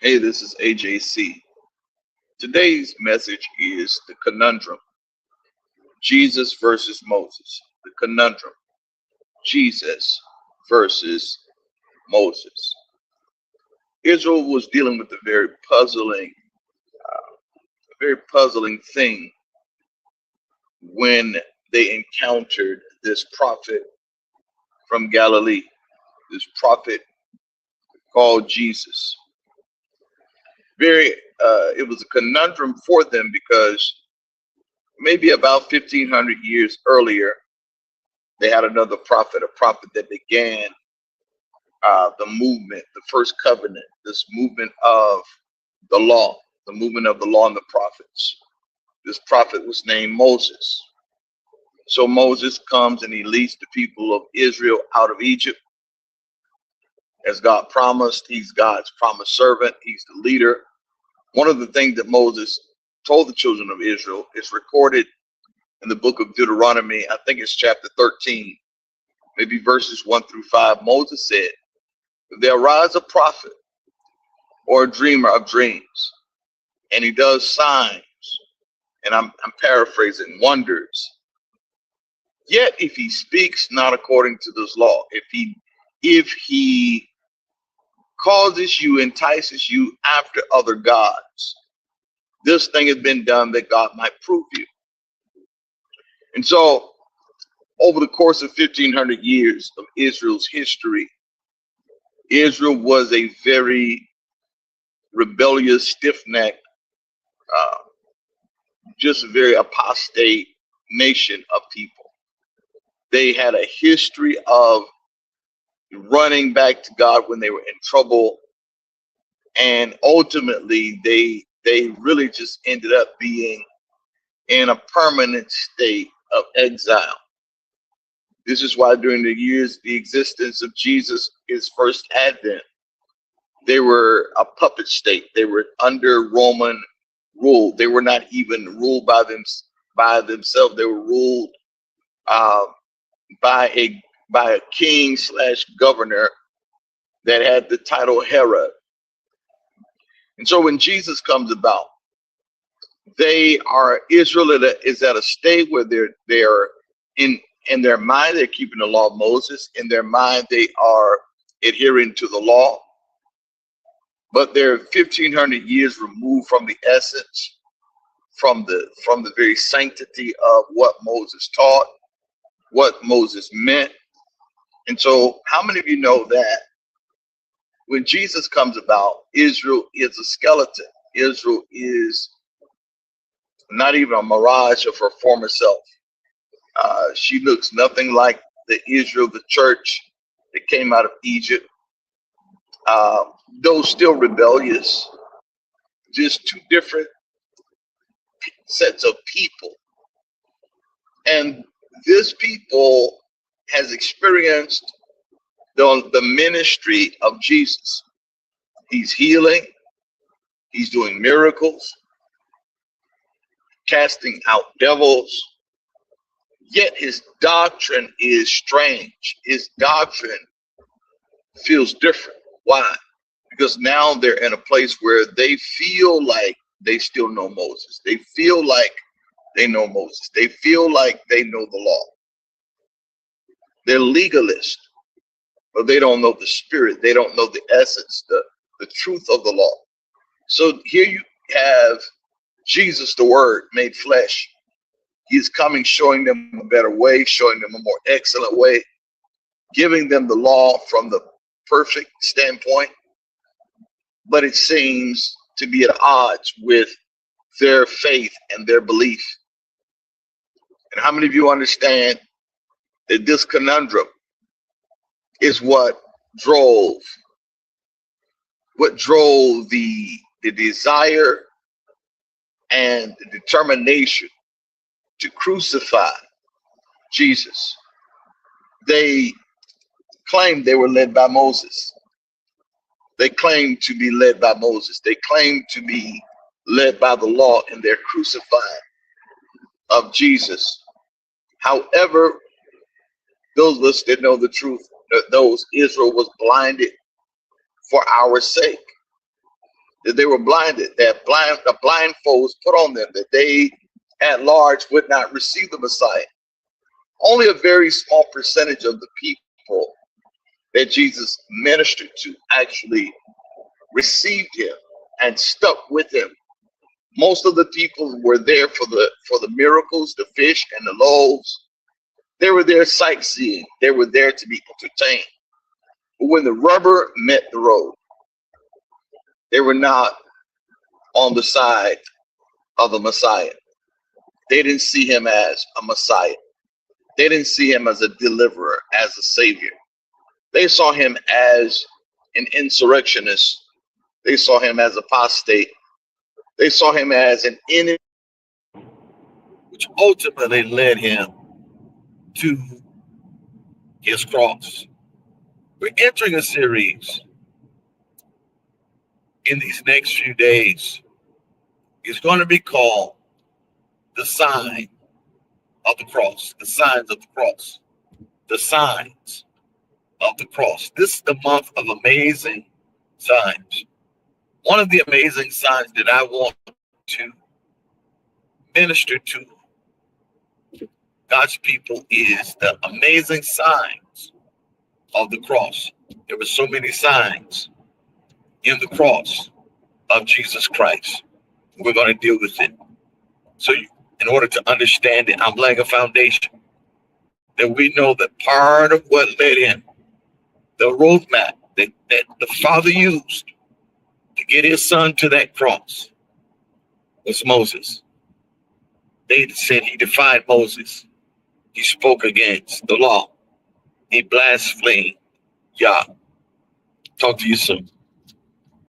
Hey, this is AJC. Today's message is the conundrum, Jesus versus Moses. The conundrum, Jesus versus Moses. Israel was dealing with a very puzzling thing when they encountered this prophet from Galilee, this prophet called Jesus. It was a conundrum for them because maybe about 1500 years earlier, they had another prophet, a prophet that began the movement, the first covenant, this movement of the law, the movement of the law and the prophets. This prophet was named Moses. So Moses comes and he leads the people of Israel out of Egypt. As God promised, he's God's promised servant. He's the leader. One of the things that Moses told the children of Israel is recorded in the book of Deuteronomy. I think it's chapter 13, maybe verses 1 through 5. Moses said, if there arise a prophet or a dreamer of dreams, and he does signs, and I'm paraphrasing, wonders, yet if he speaks not according to this law, if he causes you, entices you after other gods, this thing has been done that God might prove you. And so over the course of 1500 years of Israel's history, Israel was a very rebellious, stiff-necked, just a very apostate nation of people. They had a history of running back to God when they were in trouble, and ultimately they really just ended up being in a permanent state of exile. This is why during the existence of Jesus, his first advent, they were a puppet state. They were under Roman rule. They were not even ruled by themselves. They were ruled by a king / governor that had the title Herod. And so when Jesus comes about, Israel is at a state where they're in their mind, they're keeping the law of Moses. In their mind, they are adhering to the law. But they're 1500 years removed from the essence, from the very sanctity of what Moses taught, what Moses meant. And so how many of you know that when Jesus comes about, Israel is a skeleton? Israel is not even a mirage of her former self. She looks nothing like the Israel, the church that came out of Egypt. Though still rebellious, just two different sets of people. And this people has experienced the ministry of Jesus. He's healing, he's doing miracles, casting out devils, yet his doctrine is strange. His doctrine feels different. Why? Because now they're in a place where they feel like they still know Moses. They feel like they know Moses. They feel like they know the law. They're legalists, but they don't know the spirit. They don't know the essence, the truth of the law. So here you have Jesus, the Word made flesh. He's coming, showing them a better way, showing them a more excellent way, giving them the law from the perfect standpoint. But it seems to be at odds with their faith and their belief. And how many of you understand that this conundrum is what drove the desire and the determination to crucify Jesus? They claimed they were led by Moses. They claimed to be led by Moses. They claimed to be led by the law in their crucifying of Jesus. However, those of us that know the truth, those Israel was blinded for our sake. that they were blinded, that the blindfolds put on them, that they at large would not receive the Messiah. Only a very small percentage of the people that Jesus ministered to actually received him and stuck with him. Most of the people were there for the miracles, the fish and the loaves. They were there sightseeing. They were there to be entertained. But when the rubber met the road, they were not on the side of the Messiah. They didn't see him as a Messiah. They didn't see him as a deliverer, as a savior. They saw him as an insurrectionist. They saw him as apostate. They saw him as an enemy, which ultimately led him to his cross. We're entering a series in these next few days. It's going to be called The Sign of the Cross. The Signs of the Cross. The Signs of the Cross. This is the month of amazing signs. One of the amazing signs that I want to minister to God's people is the amazing signs of the cross. There were so many signs in the cross of Jesus Christ. We're going to deal with it. So in order to understand it, I'm laying a foundation that we know that part of what led him, the roadmap that the Father used to get his son to that cross, was Moses. They said he defied Moses. He spoke against the law. He blasphemed Yah. Talk to you soon.